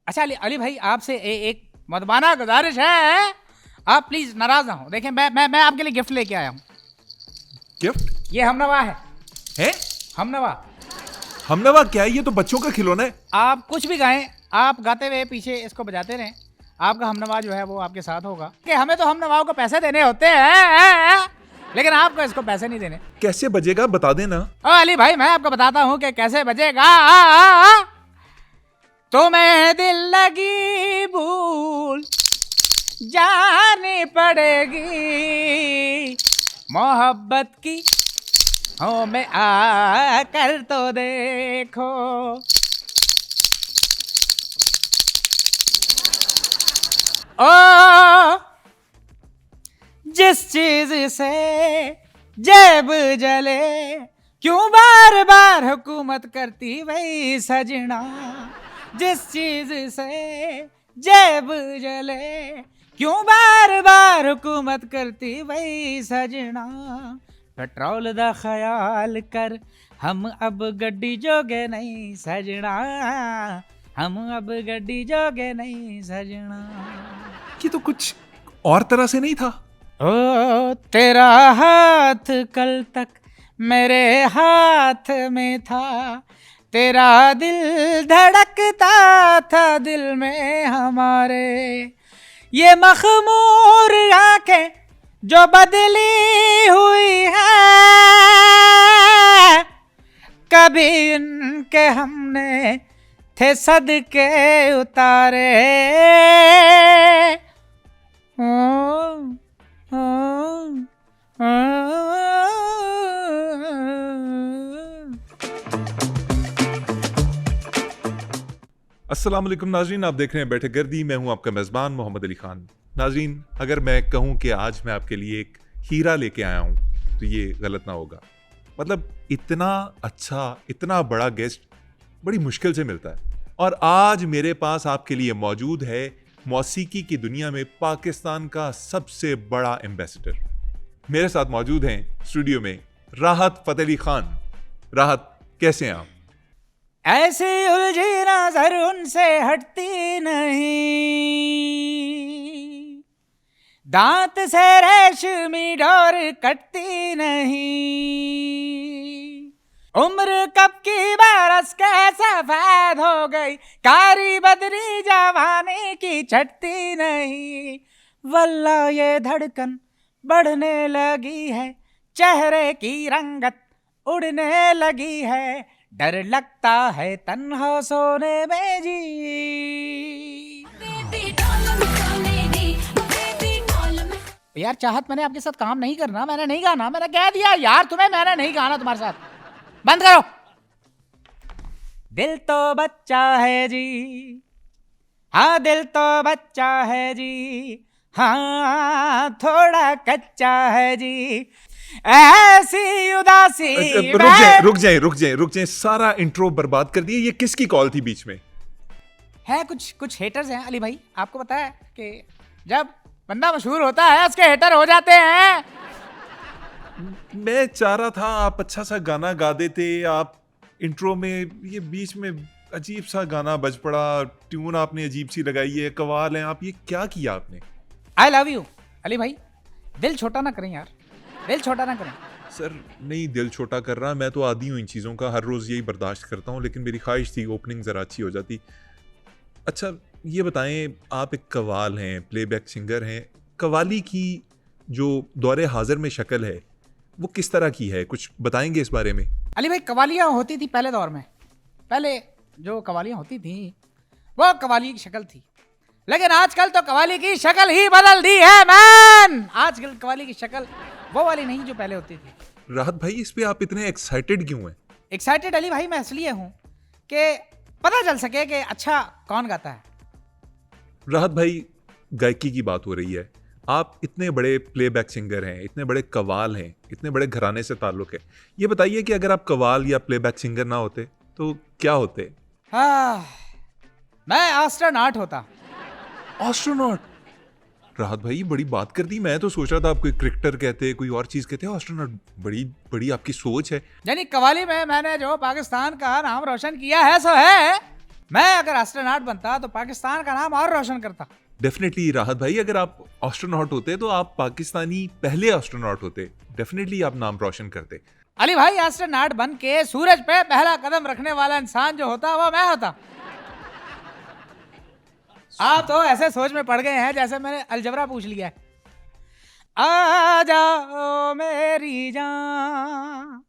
अच्छा अली भाई आपसे एक मदबाना गुजारिश है, आप प्लीज नाराज ना हो। देखें मैं आपके लिए गिफ्ट लेके आया हूँ। गिफ्ट ये हमनवा है? हमनवा। हमनवा क्या है? ये तो बच्चों का खिलौना है। आप कुछ भी गाएं, आप गाते हुए पीछे इसको बजाते रहें, आपका हमनवा जो है वो आपके साथ होगा। कि हमें तो हमनवाओं को पैसे देने होते हैं, लेकिन आपको इसको पैसे नहीं देने। कैसे बजेगा बता देना। ओ अली भाई मैं आपको बताता हूँ कि कैसे बजेगा। तुम्हें दिल लगी भूल जानी पड़ेगी, मोहब्बत की हो में आकर तो देखो। ओ जिस चीज से जेब जले, क्यों बार बार हुकूमत करती वही सजना। जिस चीज से जेब जले, क्यों बार बार हुकूमत करती वही सजना। पेट्रोल दा ख्याल कर, हम अब गड्डी जोगे नहीं सजना, हम अब गड्डी जोगे नहीं सजना। ये तो कुछ और तरह से नहीं था। ओ तेरा हाथ कल तक मेरे हाथ में था, तेरा दिल धड़कता था दिल में हमारे। ये मखमूर आंखें जो बदली हुई है, कभी इनके हमने थे सदके उतारे। अस्सलाम वालेकुम नाजरीन, आप देख रहे हैं बैठक गर्दी। मैं हूं आपका मेज़बान मोहम्मद अली खान। नाजरीन, अगर मैं कहूं कि आज मैं आपके लिए एक हीरा लेके आया हूं तो ये गलत ना होगा। मतलब इतना अच्छा, इतना बड़ा गेस्ट बड़ी मुश्किल से मिलता है। और आज मेरे पास आपके लिए मौजूद है मौसीकी की दुनिया में पाकिस्तान का सबसे बड़ा एम्बेसडर। मेरे साथ मौजूद हैं स्टूडियो में राहत फ़तेह अली खान। राहत, कैसे हैं आप? ऐसी उलझी नजर उनसे हटती नहीं, दांत से रेशमी डोर कटती नहीं। उम्र कब की बरस के सफेद हो गई, कारी बदरी जवानी की छटती नहीं। वल्ला ये धड़कन बढ़ने लगी है, चेहरे की रंगत उड़ने लगी है, डर लगता है तन्हा सोने में जी। यार चाहत, मैंने आपके साथ काम नहीं करना, मैंने नहीं गाना, मैंने कह दिया यार तुम्हें, मैंने नहीं गाना तुम्हारे साथ, बंद करो। दिल तो बच्चा है जी, हाँ दिल तो बच्चा है जी, हाँ थोड़ा कच्चा है जी, ऐसी उदासी। रुक जाएं, सारा इंट्रो बर्बाद कर दिए। ये किसकी कॉल थी बीच में? है कुछ हेटर्स हैं अली भाई, आपको पता है कि जब बंदा मशहूर होता है उसके हेटर हो जाते हैं। मैं चाह रहा था आप अच्छा सा गाना गा देते। आप इंट्रो में ये बीच में अजीब सा गाना बज पड़ा, ट्यून आपने अजीब सी लगाई है, कवाल है। आप ये क्या किया आपने? आई लव यू अली भाई, दिल छोटा ना करें यार, दिल छोटा ना करें। सर नहीं, दिल छोटा कर रहा। मैं तो आदी हूँ इन चीज़ों का, हर रोज़ यही बर्दाश्त करता हूँ, लेकिन मेरी ख्वाहिश थी ओपनिंग ज़रा अच्छी हो जाती। अच्छा ये बताएं, आप एक कवाल हैं, प्लेबैक सिंगर हैं। कवाली की जो दौरे हाजिर में शक्ल है वो किस तरह की है, कुछ बताएंगे इस बारे में? अली भाई कवालियाँ होती थी पहले दौर में, पहले जो कवालियाँ होती थी वो कवाली की शक्ल थी, लेकिन आजकल तो कवाली की शक्ल ही बदल दी है मैन। आजकल कवाली की शक्ल वो वाली नहीं जो पहले होती थी। राहत भाई, इस पे आप इतने एक्साइटेड क्यों हैं? एक्साइटेड अली भाई मैं इसलिए हूँ कि पता चल सके कि अच्छा कौन गाता है। राहत भाई, गायकी की बात हो रही है, आप इतने बड़े प्लेबैक सिंगर हैं, इतने बड़े कवाल हैं, इतने बड़े घराने से ताल्लुक़ है। ये बताइए कि अगर आप कवाल या प्लेबैक सिंगर ना होते तो क्या होते? हाँ, मैं एस्ट्रोनॉट होता। एस्ट्रोनॉट? राहत भाई बड़ी बात कर दी। मैं तो सोच रहा था आप कोई क्रिकेटर कहते, कोई और चीज़ कहते। एस्ट्रोनॉट, बड़ी बड़ी आपकी सोच है। यानी कवाली में मैंने जो पाकिस्तान का नाम रोशन किया है सो है मैं अगर एस्ट्रोनॉट बनता तो पाकिस्तान का नाम और रोशन करता। डेफिनेटली राहत भाई, अगर आप एस्ट्रोनॉट होते तो आप पाकिस्तानी पहले एस्ट्रोनॉट होते, डेफिनेटली आप नाम रोशन करते। अली भाई एस्ट्रोनॉट बन के सूरज पे पहला कदम रखने वाला इंसान जो होता वो मैं होता। आप तो ऐसे सोच में पड़ गए हैं जैसे मैंने अलजबरा पूछ लिया है। आ जाओ मेरी जान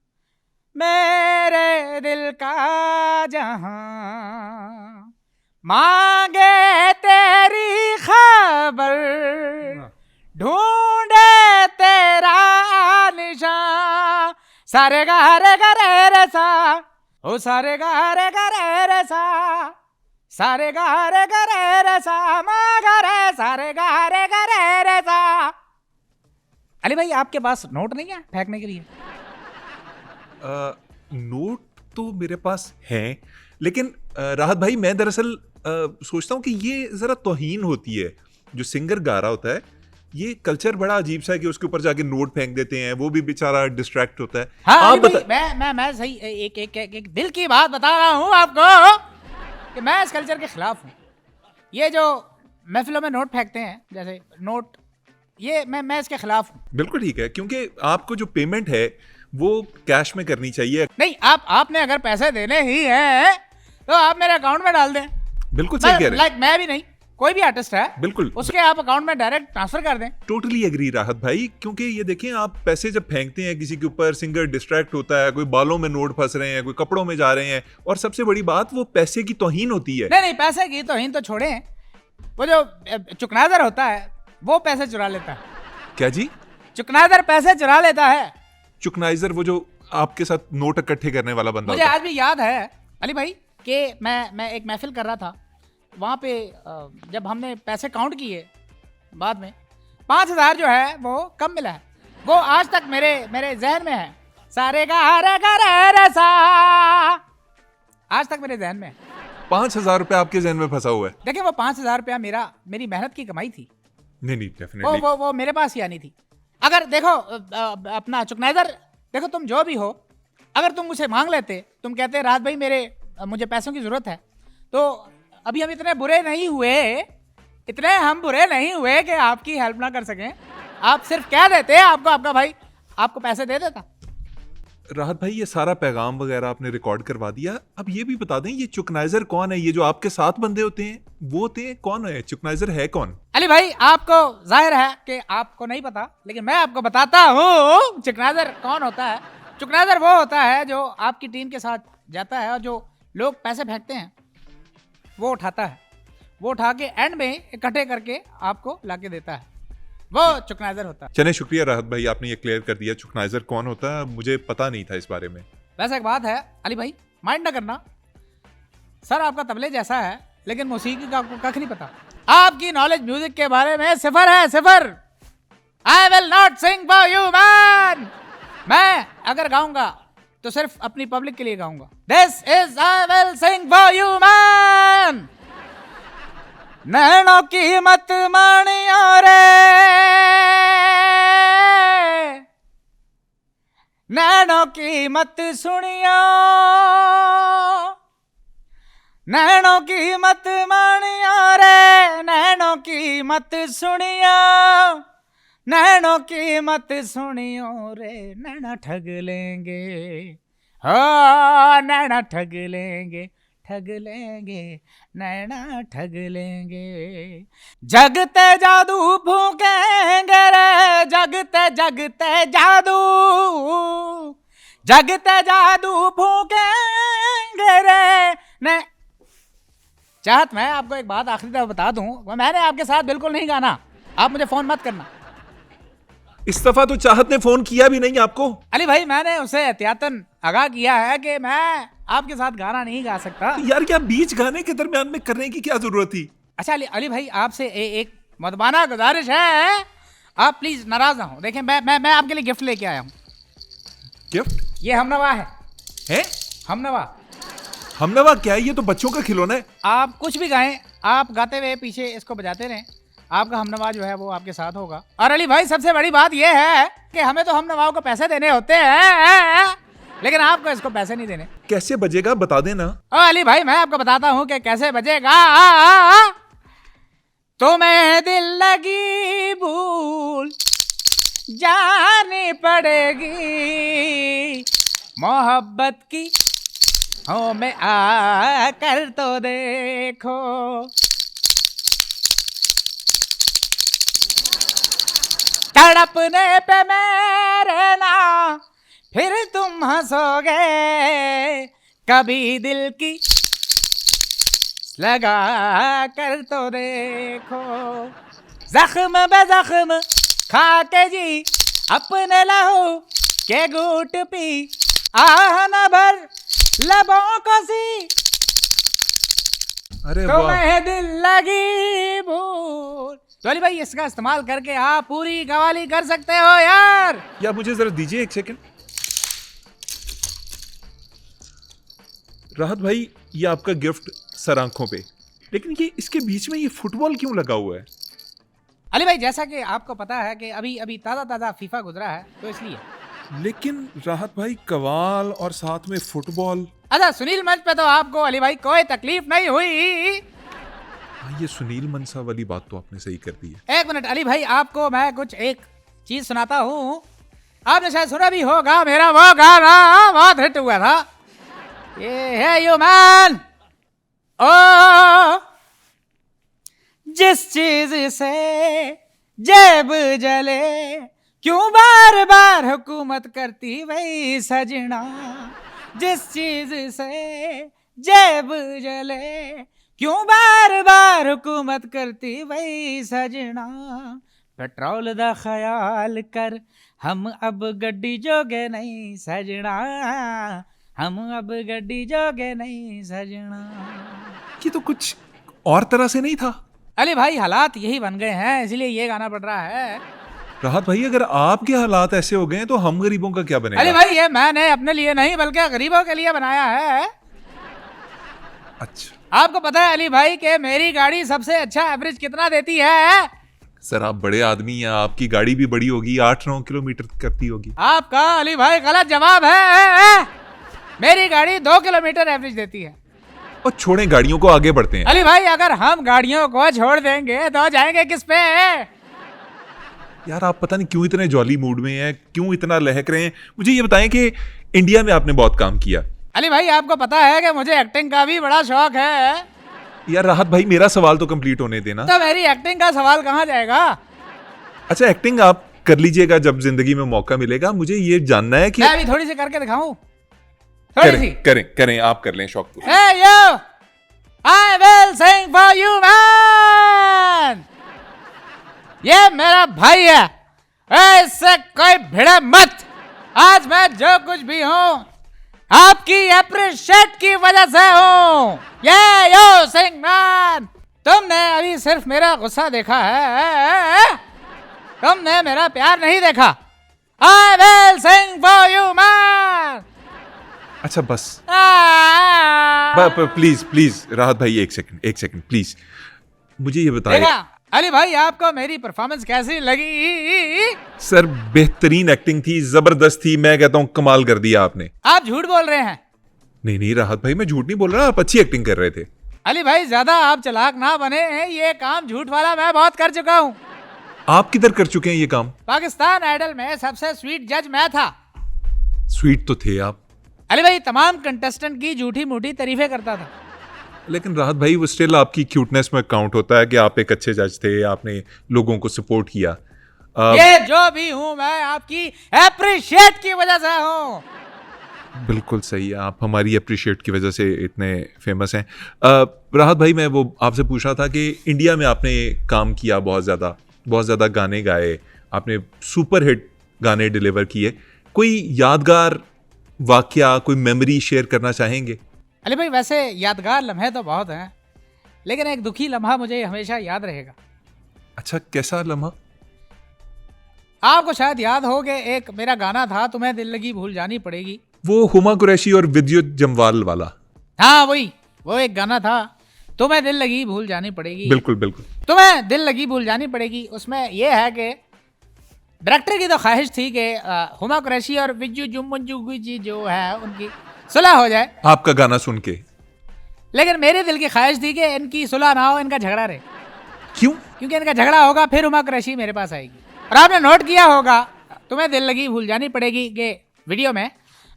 मेरे दिल का जहां, मांगे तेरी खबर, ढूंढे तेरा निशान, सारे गा रे सा, ओ सारे गा रे सा, सारे गा रे सा, मा गा रे सारे गा रे सा। अली भाई आपके पास नोट नहीं है फेंकने के लिए? नोट तो मेरे पास हैं, लेकिन राहत भाई मैं दरअसल सोचता हूँ कि ये जरा तौहीन होती है। जो सिंगर गा रहा होता है, ये कल्चर बड़ा अजीब सा है कि उसके ऊपर जाके नोट फेंक देते हैं, वो भी बेचारा डिस्ट्रैक्ट होता है। हाँ, आप बता। मैं सही एक दिल की बात बता रहा हूँ आपको कि मैं इस कल्चर के खिलाफ हूँ। ये जो महफिलों में नोट फेंकते हैं जैसे नोट, ये मैं इसके खिलाफ हूँ। बिल्कुल ठीक है, क्योंकि आपको जो पेमेंट है वो कैश में करनी चाहिए। नहीं, आपने अगर पैसे देने ही हैं तो आप मेरे अकाउंट में डाल दें। बिल्कुल सही कह रहे हैं। लाइक मैं भी नहीं, कोई भी आर्टिस्ट है, बिल्कुल उसके आप अकाउंट में डायरेक्ट ट्रांसफर कर दें। टोटली एग्री राहत भाई, क्योंकि ये देखें, आप पैसे जब फेंकते हैं किसी के ऊपर, सिंगर डिस्ट्रैक्ट होता है, कोई बालों में नोट फंस रहे हैं, कोई कपड़ों में जा रहे हैं, और सबसे बड़ी बात वो पैसे की तौहीन होती है। नहीं, पैसे की तौहीन तो छोड़े, वो जो चुकनादर होता है वो पैसे चुरा लेता है। क्या जी? चुकनादर पैसे चुरा लेता है। चुकनाइजर वो जो आपके साथ नोट इकट्ठे करने वाला बंदा मुझे होता है। आज भी याद है अली भाई कि मैं एक महफिल कर रहा था, वहाँ पे जब हमने पैसे काउंट किए बाद में 5,000 जो है वो कम मिला है। वो आज तक मेरे जहन में है। सारे गा रे सा, आज तक मेरे जहन में है। 5,000 रुपए आपके जहन में फंसा हुआ है। देखिए वो 5,000 रुपया मेरी मेहनत की कमाई थी। नहीं डेफिनेटली वो मेरे पास ही आनी थी। अगर देखो अपना चुकनाइजर, देखो तुम जो भी हो, अगर तुम मुझसे मांग लेते, तुम कहते राहत भाई मुझे पैसों की जरूरत है, तो अभी हम इतने बुरे नहीं हुए कि आपकी हेल्प ना कर सकें। आप सिर्फ कह देते आपको आपका भाई आपको पैसे दे देता। राहत भाई ये सारा पैगाम वगैरह आपने रिकॉर्ड करवा दिया। अब ये भी बता दें, ये चुकनाइजर कौन है? ये जो आपके साथ बंदे होते हैं वो होते हैं कौन है? चुकनाइजर है कौन? अली भाई आपको जाहिर है कि आपको नहीं पता, लेकिन मैं आपको बताता हूँ चुकनाइजर कौन होता है। चुकनाइजर वो होता है जो आपकी टीम के साथ जाता है और जो लोग पैसे फेंकते हैं वो उठाता है, वो उठा के एंड में इकट्ठे करके आपको लाके देता है, वो चुकनाइजर होता है। चले शुक्रिया राहत भाई, आपने ये क्लियर कर दिया चुकनाइजर कौन होता है। मुझे पता नहीं था इस बारे में। वैसे एक बात है अली भाई, माइंड ना करना, सर आपका तबले जैसा है लेकिन मौसीकी का आपको कख नहीं पता। आपकी नॉलेज म्यूजिक के बारे में सिफर है, सिफर। I will not sing for you man. मैं अगर गाऊंगा तो सिर्फ अपनी पब्लिक के लिए गाऊंगा। This is I will sing for you man. नैनों की मत मानियो रे, नैनों की मत सुनियो, नैनों की मत मानियो रे, नैनों की मत सुनियो, नैनों की मत सुनियो रे, नैना ठग लेंगे, हो नैना ठग लेंगे, ठग लेंगे, नैना ठग लेंगे। जगते जादू फूकेंगे रे, जगते जगते जादू, जगते जादू फूकेंगे रे ने। चाहत मैं आपको एक बात आखिरी दफा बता दूं, मैंने आपके साथ बिल्कुल नहीं गाना, आप मुझे फोन मत करना। इस दफा तो चाहत ने फोन किया भी नहीं आपको। अली भाई मैंने उसे एहतियातन आगाह किया है कि मैं आपके साथ गाना नहीं गा सकता। तो यार क्या बीच गाने के दरमियान में करने की क्या जरूरत थी? अच्छा अली भाई आपसे एक मदबाना गुजारिश है, आप प्लीज नाराज ना हो। देखें मैं आपके लिए गिफ्ट लेके आया हूँ। गिफ्ट? ये हमनवा है। हमनवा? हमनवा क्या है? ये तो बच्चों का खिलौना है। आप कुछ भी गाएं, आप गाते हुए पीछे इसको बजाते रहें, आपका हमनवा जो है वो आपके साथ होगा। और अली भाई सबसे बड़ी बात ये है कि हमें तो हमनवाओं को पैसे देने होते हैं, लेकिन आपको इसको पैसे नहीं देने। कैसे बजेगा बता देना। ओ अली भाई मैं आपको बताता हूँ कि कैसे बजेगा। तुम्हें दिल लगी भूल जानी पड़ेगी, मोहब्बत की हो में आकर तो देखो। तड़पने पे मेरे ना फिर तुम हंसोगे, कभी दिल की लगा कर तो देखो। जख्म बे जख्म खा के जी अपने लहू के घूट पी, आह न भर लबों को सी, अरे वाह, तुम्हें दिल लगी भूल। तो अली भाई इसका इस्तेमाल करके आप पूरी कवाली कर सकते हो यार। या मुझे जरा दीजिए एक सेकंड। राहत भाई ये आपका गिफ्ट सर आंखों पे, लेकिन ये इसके बीच में ये फुटबॉल क्यों लगा हुआ है? अली भाई जैसा कि आपको पता है कि अभी अभी ताज़ा ताज़ा फीफा गुजरा है तो इसलिए। लेकिन राहत भाई कवाल और साथ में फुटबॉल। अच्छा सुनील मंच पे तो आपको अली भाई कोई तकलीफ नहीं हुई। हाँ, ये सुनील मनसा वाली बात तो आपने सही कर दी है। एक मिनट अली भाई आपको मैं कुछ एक चीज सुनाता हूँ। आपने शायद सुना भी होगा, मेरा वो गाना बहुत हिट हुआ था, ये है यू मैन। ओ जिस चीज से जेब जले, क्यों बार बार हुकूमत करती वही सजना। जिस चीज से जेब जले, क्यों बार बार हुकूमत करती वही सजना। पेट्रोल दा ख्याल कर, हम अब गड्डी जोगे नहीं सजना, हम अब गड्डी जोगे नहीं सजना। ये तो कुछ और तरह से नहीं था। अली भाई हालात यही बन गए हैं इसलिए ये गाना पड़ रहा है। राहत भाई अगर आपके हालात ऐसे हो गए हैं तो हम गरीबों का क्या बनेगा? अली भाई ये मैंने अपने लिए नहीं बल्कि गरीबों के लिए बनाया है। अच्छा आपको पता है अली भाई कि मेरी गाड़ी सबसे अच्छा एवरेज कितना देती है? सर आप बड़े आदमी हैं, आपकी गाड़ी भी बड़ी होगी, 8-9 किलोमीटर करती होगी। आपका अली भाई गलत जवाब है। मेरी गाड़ी 2 किलोमीटर एवरेज देती है। और छोड़ें गाड़ियों को, आगे बढ़ते हैं। अली भाई अगर हम गाड़ियों को छोड़ देंगे तो जाएंगे किस पे? यार आप पता नहीं क्यों इतने जॉली मूड में हैं, क्यों इतना लहक रहे हैं। मुझे ये बताएं कि इंडिया में आपने बहुत काम किया। अली भाई आपको पता है कि मुझे एक्टिंग का भी बड़ा शौक है। यार राहत भाई मेरा सवाल तो कंप्लीट होने देना। तो मेरी एक्टिंग का सवाल कहाँ जाएगा? अच्छा एक्टिंग आप कर लीजिएगा जब जिंदगी में मौका मिलेगा। मुझे ये जानना है कि मैं अभी थोड़ी सी करके दिखाऊं। थोड़ी सी करें करें आप कर लें शौक पूरा। Hey yo, I will sing for you man। ये मेरा भाई है, इससे कोई भिड़े मत। आज मैं जो कुछ भी हूँ आपकी अप्रिशिएट की वजह से हूँ। ये यो सिंग मैन, तुमने अभी सिर्फ मेरा गुस्सा देखा है, तुमने मेरा प्यार नहीं देखा। I will sing for you man। अच्छा बस प्लीज प्लीज राहत भाई एक सेकंड प्लीज मुझे ये बताइए। देखा अली भाई आपको मेरी परफॉर्मेंस कैसी लगी? सर बेहतरीन एक्टिंग थी, जबरदस्त थी। मैं कहता हूँ कमाल कर दिया आपने। आप झूठ बोल रहे हैं। नहीं राहत भाई मैं झूठ नहीं बोल रहा, आप अच्छी एक्टिंग कर रहे थे। अली भाई ज्यादा आप चालाक ना बने, ये काम झूठ वाला मैं बहुत कर चुका हूँ। आप किधर कर चुके हैं ये काम? पाकिस्तान आइडल में सबसे स्वीट जज मैं था। स्वीट तो थे आप। अली भाई तमाम कंटेस्टेंट की झूठी मूठी तारीफें करता था। लेकिन राहत भाई वो स्टिल आपकी क्यूटनेस में काउंट होता है कि आप एक अच्छे जज थे, आपने लोगों को सपोर्ट किया। ये जो भी हूँ मैं आपकी अप्रिशिएट की वजह से हूँ। बिल्कुल सही है, आप हमारी अप्रिशिएट की वजह से इतने फेमस हैं। राहत भाई मैं वो आपसे पूछ रहा था कि इंडिया में आपने काम किया, बहुत ज़्यादा गाने गाए, आपने सुपर हिट गाने डिलीवर किए। कोई यादगार वाकया, कोई मेमोरी शेयर करना चाहेंगे? अली भाई वैसे यादगार लम्हे तो बहुत हैं, लेकिन एक दुखी लम्हा मुझे हमेशा याद रहेगा। अच्छा कैसा लम्हा? आपको शायद याद हो कि एक मेरा गाना था, तुम्हें दिल लगी भूल जानी पड़ेगी। वो हुमा कुरैशी और विद्युत जमवाल वाला? हाँ वही, वो एक गाना था, तुम्हें दिल लगी भूल जानी पड़ेगी। बिल्कुल तुम्हें दिल लगी भूल जानी पड़ेगी। उसमें यह है कि डायरेक्टर की तो ख्वाहिश थी कि हुमा कुरैशी और विज्जू जुम्मन जी जो है उनकी सुलह हो जाए, आपका गाना सुन के। लेकिन मेरे दिल की ख्वाहिश थी कि इनकी सुलह ना हो, इनका झगड़ा रहे। क्यों? क्योंकि इनका झगड़ा होगा फिर हुमा कुरैशी मेरे पास आएगी। और आपने नोट किया होगा, तुम्हें दिल लगी भूल जानी पड़ेगी कि वीडियो में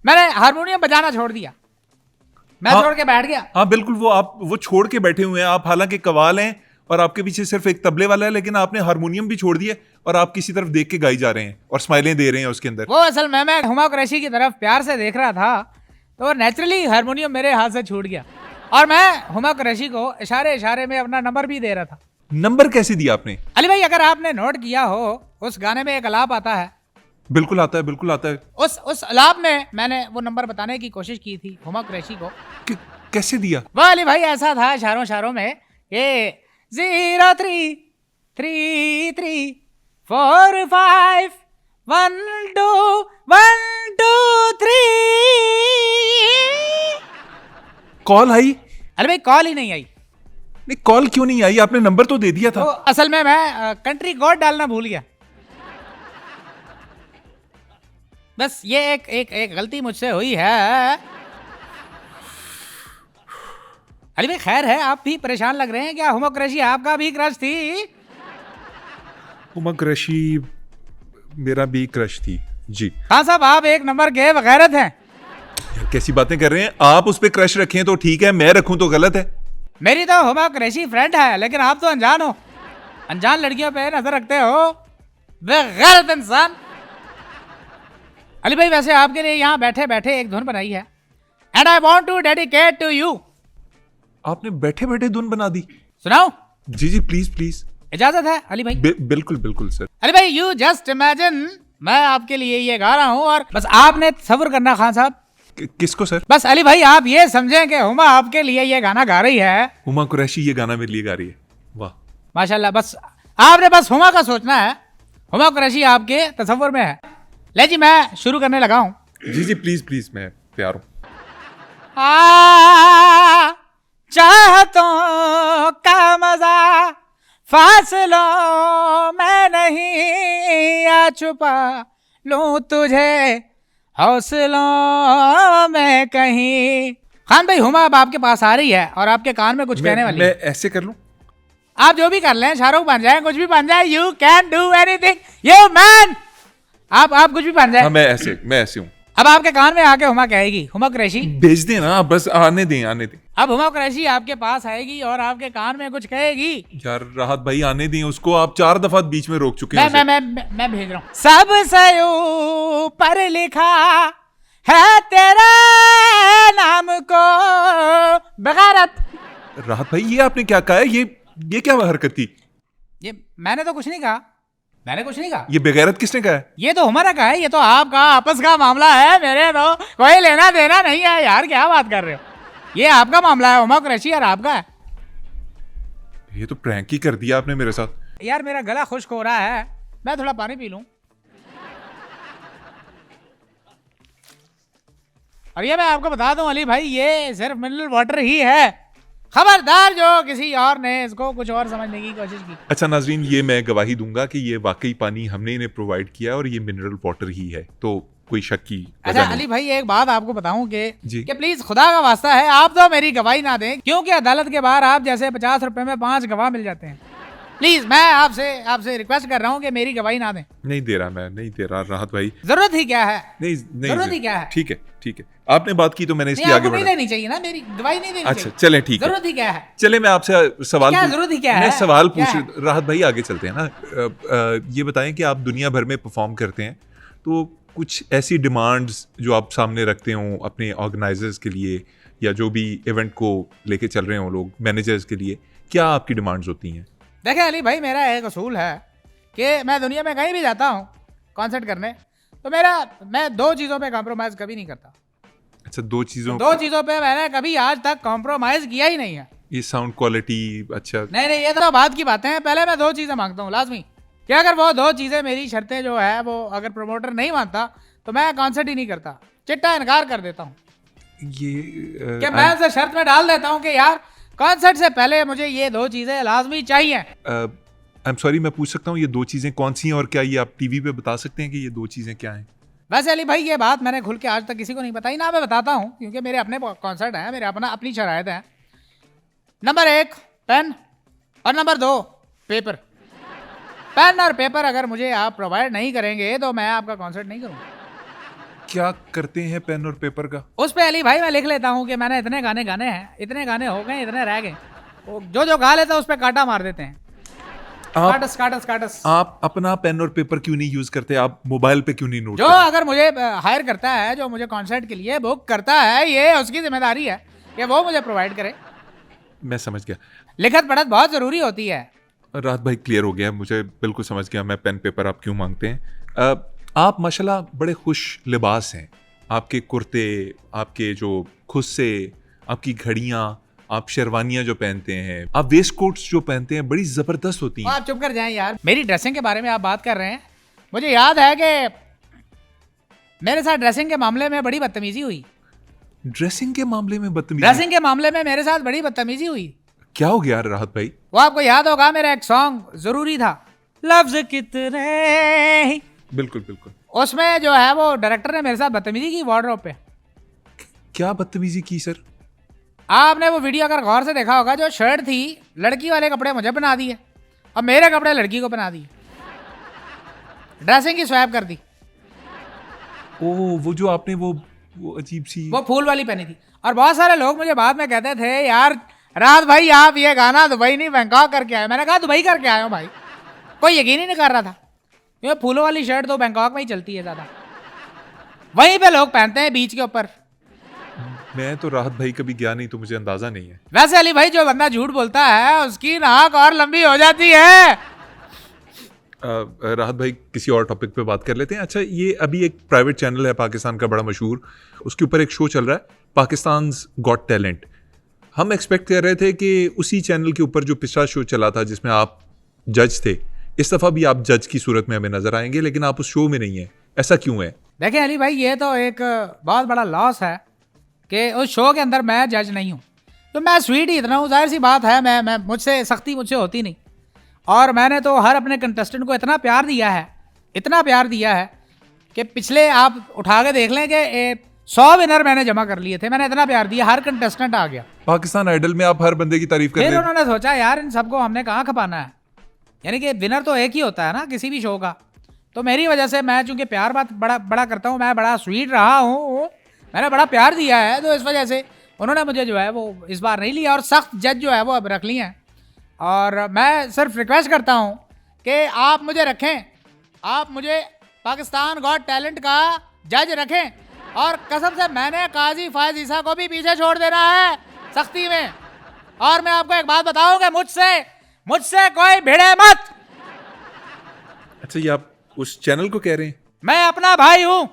मैंने हारमोनियम बजाना छोड़ दिया, मैं हाँ। छोड़ के बैठ गया। हाँ बिल्कुल, वो छोड़ के बैठे हुए हैं आप, हालांकि कवाल हैं और आपके पीछे सिर्फ एक तबले वाला है, लेकिन आपने हारमोनियम भी छोड़ दिया और आप किसी तरफ देख के गाई जा रहे हैं और स्माइलें दे रहे हैं उसके अंदर। वो असल में मैं हुमा कुरैशी की तरफ प्यार से देख रहा था, तो नेचुरली हारमोनियम मेरे हाथ से छूट गया और मैं हुमा कुरैशी को इशारे इशारे में अपना नंबर भी दे रहा था। नंबर कैसे दिया आपने? अली भाई, अगर आपने नोट किया हो, उस गाने में एक अलाप आता है। बिल्कुल आता है, बिल्कुल आता है। उस अलाप में मैंने वो नंबर बताने की कोशिश की थी हुमा कुरैशी को। कैसे दिया? वो अली भाई ऐसा था इशारों इशारों में, ये 033345 1 2 1 2 3। कॉल आई? अरे भाई कॉल ही नहीं आई। नहीं, कॉल क्यों नहीं आई? आपने नंबर तो दे दिया था। तो असल में मैं कंट्री कोड डालना भूल गया। बस ये एक गलती मुझसे हुई है। अली भाई खैर है, आप भी परेशान लग रहे हैं क्या? हुमा कुरैशी आपका भी क्रश थी? हुमा कुरैशी मेरा भी क्रश थी जी। हाँ साहब, आप एक नंबर के बगैरत हैं। यार कैसी बातें कर रहे हैं आप? उस पे क्रश रखें तो ठीक है, मैं रखूं तो गलत है। मेरी तो हुमा कुरैशी फ्रेंड है, लेकिन आप तो अनजान हो, अनजान लड़कियों पे नजर रखते हो, बेगैरत इंसान। अली भाई वैसे आपके लिए यहाँ बैठे बैठे एक धुन बनाई है, and I want to dedicate to you. आपने बैठे बैठे धुन बना दी? सुनाओ? जी जी प्लीज प्लीज। इजाजत है अली भाई? बिल्कुल बिल्कुल सर। अली भाई यू जस्ट इमेजिन, मैं आपके लिए ये गा रहा हूँ और बस आपने तसव्वुर करना खान साहब। किसको सर? बस अली भाई आप ये समझें कि हुमा आपके लिए ये गाना गा रही है। हुमा कुरैशी ये गाना मेरे लिए गा रही है? वाह माशाल्लाह। बस आपने बस हुमा का सोचना है, हुमा कुरैशी आपके तसव्वुर में है। ले जी मैं शुरू करने लगा हूँ। जी जी प्लीज प्लीज, मैं तैयार हूँ। चाहतों का मजा फासलों में नहीं, आ छुपा लूं तुझे हौसलों में कहीं। खान भाई हुमा अब आपके पास आ रही है और आपके कान में कुछ कहने वाली है। मैं ऐसे कर लूं? आप जो भी कर लें, शाहरुख बन जाए, कुछ भी बन जाए, you can do anything you man. आप कुछ भी बन जाए। हाँ, मैं ऐसे हूँ। अब आपके कान में आके हुमा कहेगी, हुमा कुरैशी भेज दें ना, बस आने दें आने दें। अब हुमा कुरैशी आपके पास आएगी और आपके कान में कुछ कहेगी। यार राहत भाई आने दें उसको, आप 4 दफा बीच में रोक चुके हैं। मैं भेज रहा हूँ। सब से ऊपर लिखा है तेरे नाम को बगैरत। राहत भाई ये आपने क्या कहा है? ये क्या हरकत थी? ये मैंने तो कुछ नहीं कहा, मैंने कुछ नहीं कहा। ये बेगैरत किसने कहा है? ये तो हमारा कहा है, ये तो आपका आपस का मामला है, मेरे तो कोई लेना देना नहीं है। यार क्या बात कर रहे हो? ये आपका मामला है, हुमा कुरैशी और आपका है। ये तो प्रैंक ही कर दिया आपने मेरे साथ। यार मेरा गला खुश्क हो रहा है, मैं थोड़ा पानी पी लूं। और ये मैं आपको बता दूं अली भाई, ये सिर्फ मिनरल वाटर ही है। खबरदार जो किसी और ने इसको कुछ और समझने की कोशिश की। अच्छा नाजरीन, ये मैं गवाही दूंगा कि ये वाकई पानी हमने इन्हें प्रोवाइड किया और ये मिनरल वाटर ही है, तो कोई शक की वजह अच्छा नहीं। अली भाई एक बात आपको बताऊं जी। कि प्लीज खुदा का वास्ता है आप तो मेरी गवाही ना दें, क्योंकि अदालत के बाहर आप जैसे 50 रुपए में 5 गवाह मिल जाते हैं। प्लीज मैं आपसे रिक्वेस्ट कर रहा हूँ कि मेरी गवाही ना दें। नहीं दे रहा, मैं नहीं दे रहा राहत भाई। जरूरत ही क्या है? नहीं जरूरत ही क्या है? ठीक है आपने बात की तो मैंने इसकी नहीं, आगे आपको नहीं बढ़ा। देनी चाहिए ना, मेरी गवाही नहीं देनी अच्छा चाहिए। चलें ठीक है। जरूरत ही क्या है? चले मैं आपसे सवाल क्या जरूरत ही क्या है? मैं सवाल क्या पूछ राहत भाई आगे चलते हैं ना। ये बताएं कि आप दुनिया भर में परफॉर्म करते हैं, तो कुछ ऐसी डिमांड्स जो आप सामने रखते हो अपने ऑर्गेनाइजर्स के लिए या जो भी इवेंट को लेके चल रहे हो लोग, मैनेजर्स के लिए, क्या आपकी डिमांड्स होती हैं? देखें अली भाई, मेरा एक असूल है कि मैं दुनिया में कहीं भी जाता हूँ कॉन्सर्ट करने, तो मैं 2 चीज़ों पे कॉम्प्रोमाइज़ कभी नहीं करता। अच्छा, 2 चीज़ों पे मैंने कभी आज तक कॉम्प्रोमाइज़ किया ही नहीं है। ये साउंड क्वालिटी? अच्छा नहीं, ये तो बात की बातें हैं। पहले मैं 2 चीज़ें मांगता हूँ लाजमी, कि अगर वो 2 चीज़ें मेरी शर्तें जो है वो अगर प्रमोटर नहीं मानता तो मैं कॉन्सर्ट ही नहीं करता, चिट्टा इनकार कर देता हूँ। ये कि मैं उसे शर्त में डाल देता हूँ कि यार कॉन्सर्ट से पहले मुझे ये 2 चीज़ें लाजमी चाहिए। आई एम सॉरी, मैं पूछ सकता हूँ ये दो चीज़ें कौन सी हैं और क्या ये आप टीवी पे बता सकते हैं कि ये दो चीज़ें क्या हैं? वैसे अली भाई ये बात मैंने खुल के आज तक किसी को नहीं बताई ना, मैं बताता हूँ क्योंकि मेरे अपने कॉन्सर्ट हैं, मेरे अपनी शरायत हैं। नंबर 1 पेन और नंबर 2 पेपर। पेन और पेपर अगर मुझे आप प्रोवाइड नहीं करेंगे तो मैं आपका कॉन्सर्ट नहीं करूँगा। क्या करते हैं पेन और पेपर का? उस पे अली भाई मैं लिख लेता हूँ कि मैंने इतने गाने गाने हैं, इतने गाने हो गए, इतने रह गए। जो जो गा लेता है उस पर कांटा मार देते हैं। काटस। आप अपना पेन और पेपर क्यों नहीं यूज करते? आप मोबाइल पे क्यों नहीं नोट जो अगर मुझे हायर करता है, जो मुझे कॉन्सर्ट के लिए बुक करता है, ये उसकी जिम्मेदारी है कि वो मुझे प्रोवाइड करे। मैं समझ गया। लिखत पढ़त बहुत जरूरी होती है। राहत भाई क्लियर हो गया, मुझे बिल्कुल समझ गया मैं पेन पेपर आप क्यों मांगते हैं। आप माशाल्लाह बड़े खुश लिबास हैं, आपके कुर्ते, आपके जो खुद से आपकी घड़ियाँ, आप शेरवानियाँ जो पहनते हैं, आप वेस्ट कोट्स जो पहनते हैं, बड़ी ज़बरदस्त होती हैं। आप चुप कर जाएं यार, मेरी ड्रेसिंग के बारे में आप बात कर रहे हैं। मुझे याद है कि मेरे साथ ड्रेसिंग के मामले में बड़ी बदतमीजी हुई। ड्रेसिंग के मामले में बदतमीजी? ड्रेसिंग के मामले में मेरे साथ बड़ी बदतमीजी हुई। क्या हो गया राहत भाई? वो आपको याद होगा, मेरा एक सॉन्ग जरूरी था, लफ्ज कितने। बिल्कुल बिल्कुल। उसमें जो है वो डायरेक्टर ने मेरे साथ बदतमीजी की वार्डरोब पे। क्या बदतमीजी की सर? आपने वो वीडियो अगर गौर से देखा होगा, जो शर्ट थी लड़की वाले कपड़े मुझे बना दिए और मेरे कपड़े लड़की को बना दिए, ड्रेसिंग की स्वैप कर दी। वो जो आपने वो अजीब सी वो फूल वाली पहनी थी। और बहुत सारे लोग मुझे बाद में कहते थे, यार राहत भाई आप ये गाना दुबई नहीं बैंकॉक करके आए। मैंने कहा दुबई करके आया हूँ भाई। कोई यकीन ही नहीं कर रहा था। ये फूलों वाली शर्ट तो बैंकॉक में ही चलती है ज़्यादा, वहीं पे लोग पहनते हैं बीच के ऊपर। मैं तो राहत भाई कभी गया नहीं तो मुझे अंदाजा नहीं है। वैसे अली भाई जो बंदा झूठ बोलता है उसकी नाक और लंबी हो जाती है। राहत भाई किसी और टॉपिक पे बात कर लेते हैं। अच्छा, ये अभी एक प्राइवेट चैनल है पाकिस्तान का बड़ा मशहूर, उसके ऊपर एक शो चल रहा है पाकिस्तान्स गॉट टैलेंट। हम एक्सपेक्ट कर रहे थे कि उसी चैनल के ऊपर जो पिछला शो चला था जिसमें आप जज थे, इस दफ़ा भी आप जज की सूरत में हमें नजर आएंगे, लेकिन आप उस शो में नहीं है। ऐसा क्यों है? देखें अली भाई, ये तो एक बहुत बड़ा लॉस है कि उस शो के अंदर मैं जज नहीं हूँ। तो मैं स्वीट ही इतना हूँ, जाहिर सी बात है, मैं मुझसे सख्ती मुझसे होती नहीं। और मैंने तो हर अपने कंटेस्टेंट को इतना प्यार दिया है कि पिछले आप उठा के देख लें कि 100 विनर मैंने जमा कर लिए थे। मैंने इतना प्यार दिया, हर कंटेस्टेंट आ गया। पाकिस्तान आइडल में आप हर बंदे की तारीफ कर रहे फिर हैं। उन्होंने सोचा यार इन सबको हमने कहाँ खपाना है, यानी कि विनर तो एक ही होता है ना किसी भी शो का। तो मेरी वजह से मैं चूंकि प्यार बात बड़ा करता हूँ, मैं बड़ा स्वीट रहा हूँ, मैंने बड़ा प्यार दिया है, तो इस वजह से उन्होंने मुझे जो है वो इस बार नहीं लिया और सख्त जज जो है वो अब रख लिए हैं। और मैं सिर्फ रिक्वेस्ट करता हूँ कि आप मुझे रखें, आप मुझे पाकिस्तान गॉट टैलेंट का जज रखें। और कसम से मैंने काजी फायज ईसा को भी पीछे छोड़ देना है सख्ती में। और मैं आपको एक बात बताऊंगा, मुझसे कोई भिड़े मत। अच्छा, ये आप उस चैनल को कह रहे हैं? मैं अपना भाई हूं।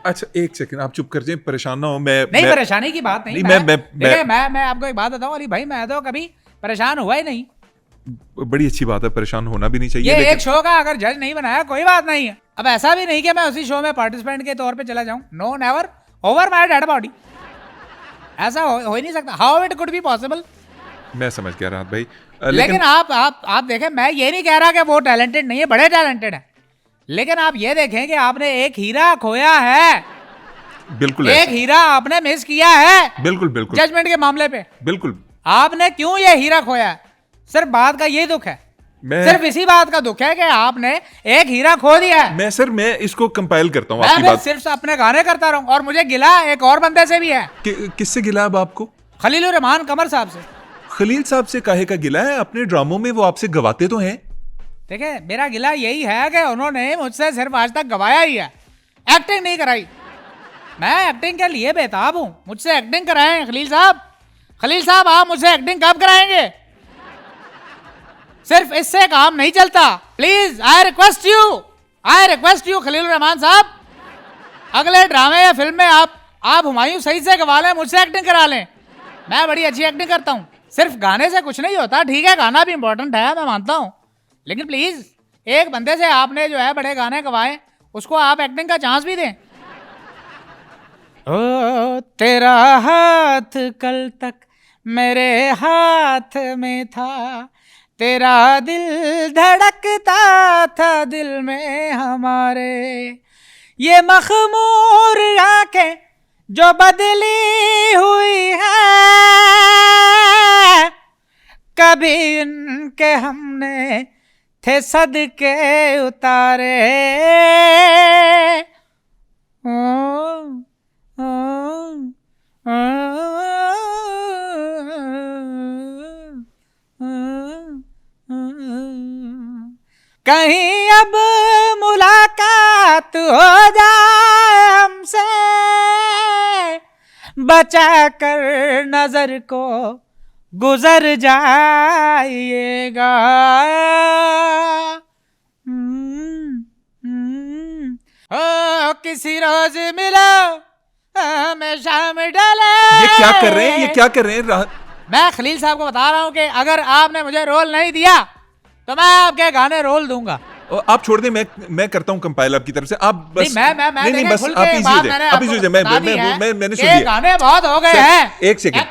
अच्छा एक सेकंड, आप चुप कर जाएं, परेशान ना हो। मैं परेशानी की बात नहीं। मैं आपको एक बात बताऊं अली भाई, मैं तो कभी परेशान हुआ ही नहीं। बड़ी अच्छी बात है, परेशान होना भी नहीं चाहिए। ये एक शो का अगर जज नहीं बनाया कोई बात नहीं है। अब ऐसा भी नहीं कि मैं उसी शो में पार्टिसिपेंट के तौर पे चला जाऊं। No never, over my dead body. ऐसा हो ही नहीं सकता। How it could be possible. मैं समझ गया राहत भाई, लेकिन आप देखें, मैं ये नहीं कह रहा कि वो टैलेंटेड नहीं है, बड़े टैलेंटेड है। लेकिन आप ये देखें कि आपने एक हीरा खोया है। बिल्कुल एक हीरा आपने मिस किया है। बिल्कुल जजमेंट के मामले पे बिल्कुल आपने क्यों ये हीरा खोया है? सिर्फ बात का ये दुख है, सिर्फ इसी बात का दुख है कि आपने एक हीरा खो दिया है। मैं इसको कंपाइल करता हूँ। मैं सिर्फ अपने गाने करता रहूं। और मुझे गिला एक और बंदे से भी है। किससे गिला अब आपको? खलीलुर रहमान कमर साहब से। खलील साहब से काहे का गिला है? अपने ड्रामों में वो आपसे गवाते तो हैं। देखिए, मेरा गिला यही है कि उन्होंने मुझसे सिर्फ आज तक गवाया ही है, एक्टिंग नहीं कराई। मैं एक्टिंग के लिए बेताब हूं, मुझसे एक्टिंग कराएं खलील साहब आप मुझसे एक्टिंग कब कराएंगे? सिर्फ इससे काम नहीं चलता। Please I request you Khalil Rahman साहब, अगले ड्रामे या फिल्म में आप हुमायूं सईद से गवा लें, मुझसे एक्टिंग करा लें। मैं बड़ी अच्छी एक्टिंग करता हूँ। सिर्फ गाने से कुछ नहीं होता। ठीक है, गाना भी इंपॉर्टेंट है, मैं मानता हूँ, लेकिन प्लीज एक बंदे से आपने जो है बड़े गाने गवाए, उसको आप एक्टिंग का चांस भी दें। ओ तेरा हाथ कल तक मेरे हाथ में था, तेरा दिल धड़कता था दिल में हमारे, ये मखमूर आंखें जो बदली हुई है, कभी इनके हमने थे सदके उतारे। कहीं अब मुलाकात हो जाए हमसे, बचा कर नजर को गुजर जाइएगा। ओ किसी रोज मिलो मैं शाम डाले। ये क्या कर रहे हैं, ये क्या कर रहे हैं राहत? मैं खलील साहब को बता रहा हूँ कि अगर आपने मुझे रोल नहीं दिया तो मैं आपके गाने रोल दूंगा। आप छोड़ दें, मैं करता हूं कंपाइल आपकी तरफ से। आप बस नहीं बस आप इजी मैंने सुन लिया। गाने बहुत हो गए हैं। एक सेकंड,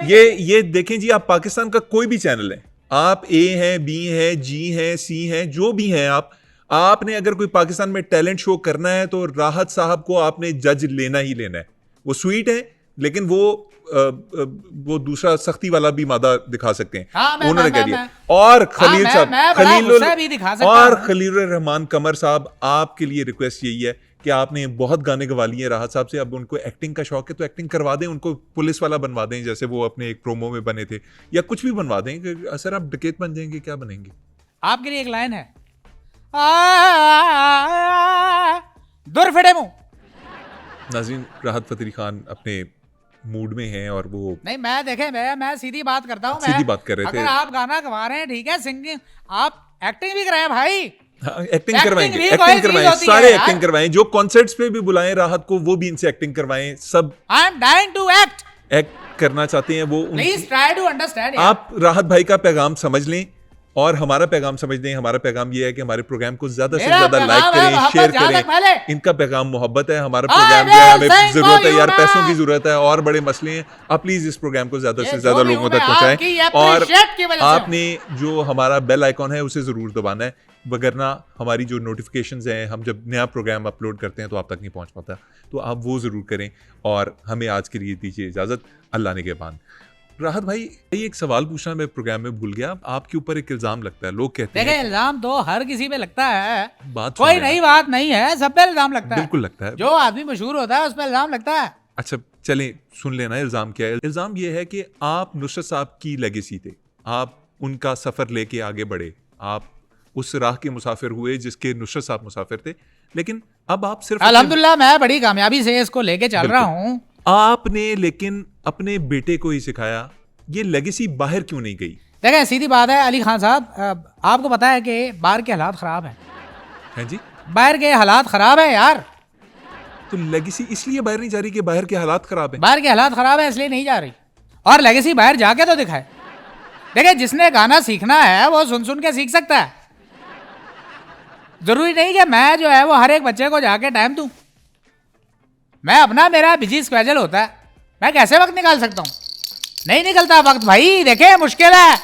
ये देखें जी, आप पाकिस्तान का कोई भी चैनल है, आप ए हैं, बी हैं, जी हैं, सी हैं, जो भी हैं, आपने अगर कोई पाकिस्तान में टैलेंट शो करना है तो राहत साहब को आपने जज लेना ही लेना है। वो स्वीट है लेकिन वो दूसरा सख्ती वाला भी मादा दिखा सकते हैं। उन्होंने कह दिया। और खलील साहब और खलील रहमान कमर साहब, आपके लिए रिक्वेस्ट यही है कि आपने बहुत गाने गवा लिए राहत साहब से, अब उनको एक्टिंग का शौक है तो एक्टिंग करवा दें, उनको पुलिस वाला बनवा दें जैसे वो अपने एक प्रोमो में बने थे, या कुछ भी बनवा दें कि सर आप डकैत बन जाएंगे, क्या बनेंगे। आपके लिए एक लाइन है, दूर फिटे मुंह। नाज़रीन, राहत फ़तेह अली खान अपने मूड में हैं और वो नहीं, मैं सीधी बात करता हूँ। सीधी बात कर रहे थे। अगर आप गाना गा रहे हैं ठीक है, सिंगिंग, आप एक्टिंग भी कराएं भाई। एक्टिंग करवाएंगे, एक्टिंग करवाएं, सारे एक्टिंग करवाएं, जो कॉन्सर्ट्स पे भी बुलाएं राहत को वो भी इनसे एक्टिंग करवाएं। सब I am dying to act करना चाहते हैं वो। Please try to understand. आप राहत भाई का पैगाम समझ लें और हमारा पैगाम समझ लें। हमारा पैगाम ये है कि हमारे प्रोग्राम को ज्यादा से ज्यादा लाइक करें, शेयर करें। इनका पैगाम मोहब्बत है, हमारा प्रोग्राम जो है हमें जरूरत है यार, पैसों की जरूरत है और बड़े मसले हैं। आप प्लीज इस प्रोग्राम को ज्यादा से ज्यादा लोगों तक पहुंचाएं और आपने जो हमारा बेल आइकॉन है उसे जरूर दबाना है, वगरना हमारी जो नोटिफिकेशंस हैं, हम जब नया प्रोग्राम अपलोड करते हैं तो आप तक नहीं पहुंच पाता, तो आप वो जरूर करें। और हमें आज के लिए दीजिए इजाजत, अल्लाह ने के बाद। राहत भाई, एक सवाल पूछना मैं प्रोग्राम में भूल गया। आपके ऊपर एक इल्जाम लगता है, लोग कहते हैं। इल्जाम तो हर किसी पे लगता है, बात कोई नई बात नहीं है, सब पे इल्जाम लगता है। बिल्कुल लगता है, जो आदमी मशहूर होता है उस पे इल्जाम लगता है। अच्छा चलें, सुन लेना इल्जाम क्या है। इल्जाम ये है कि आप नुसरत साहब की लेगेसी थे, आप उनका सफर लेके आगे बढ़े, आप उस राह के मुसाफिर हुए जिसके नुसरत साहब मुसाफिर थे, लेकिन अब आप सिर्फ अल्हम्दुलिल्लाह मैं बड़ी कामयाबी से इसको लेके चल रहा हूँ। आपने लेकिन अपने बेटे को ही सिखाया, ये लेगेसी बाहर क्यों नहीं गई? देखें, सीधी बात है अली खान साहब, आपको पता है कि बाहर के हालात खराब हैं। जी, बाहर के हालात खराब है यार, तो लेगेसी इसलिए बाहर नहीं जा रही कि बाहर के हालात खराब है। बाहर के हालात खराब है इसलिए नहीं जा रही, और लेगेसी बाहर जाके तो दिखाए। देखिए, जिसने गाना सीखना है वो सुन सुन के सीख सकता है, जरूरी नहीं कि मैं जो है वो हर एक बच्चे को जाके टाइम दूं। मैं अपना, मेरा बिजी स्केड्यूल होता है, मैं कैसे वक्त निकाल सकता हूं? नहीं निकलता वक्त भाई, देखे मुश्किल है।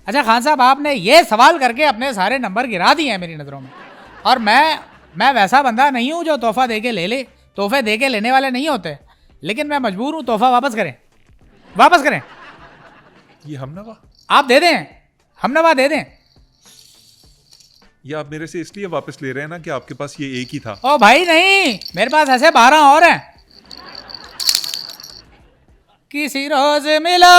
अच्छा खान साहब, आपने ये सवाल करके अपने सारे नंबर गिरा दिए हैं मेरी नज़रों में, और मैं वैसा बंदा नहीं हूं जो तोहफा दे के ले ले। तोहफे दे के लेने वाले नहीं होते, लेकिन मैं मजबूर हूं, तोहफा वापस करें, वापस करें। ये हमनवा आप दे दें, हमनवा दे दें। ये आप मेरे से इसलिए वापस ले रहे हैं ना कि आपके पास ये एक ही था? ओ भाई नहीं, मेरे पास ऐसे 12 और हैं। किसी रोज मिलो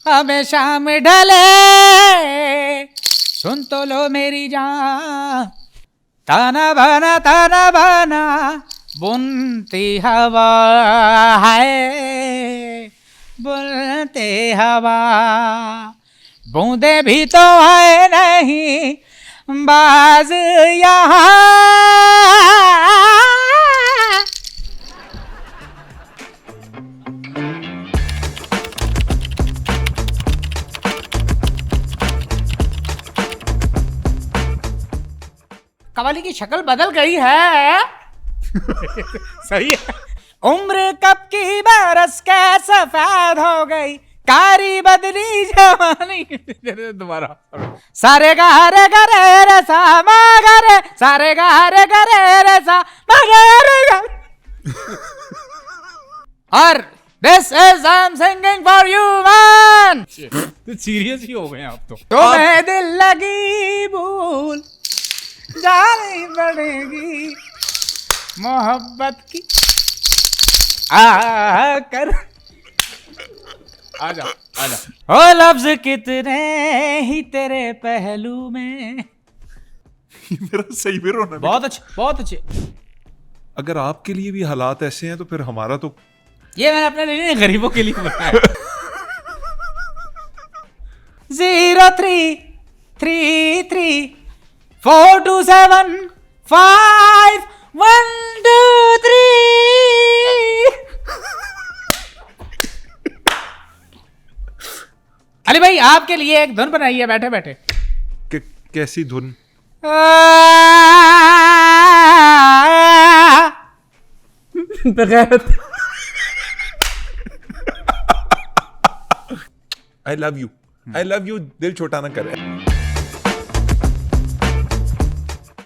हमें शाम ढले, सुन तो लो मेरी जान, ताना बाना बुनती हवा है, बुनती हवा, बूंदे भी तो आए नहीं बाज यहाँ। कवाली की शक्ल बदल गई है। सही है। उम्र कब की बरस के सफेद हो गई, कारी बदली जवानी। दोबारा। सारे गा रे गा रे रे सा मा गा रे, सारे गा रे गा रे रे सा मा गा रे गा। और this is I am singing for you man. तो सीरियस ही हो गए आप तो। तुम्हें दिल लगी भूल जानी पड़ेगी मोहब्बत की कर। आजा आजा। ओ लफ्ज कितने ही तेरे पहलू में। मेरा सही में रोना। बहुत अच्छे, बहुत अच्छे। अगर आपके लिए भी हालात ऐसे हैं तो फिर हमारा तो, ये मैंने अपने लिए गरीबों के लिए बनाया। 033475123। अली भाई आपके लिए एक धुन बनाई है बैठे बैठे। कैसी धुन? आई लव यू, दिल छोटा ना करे।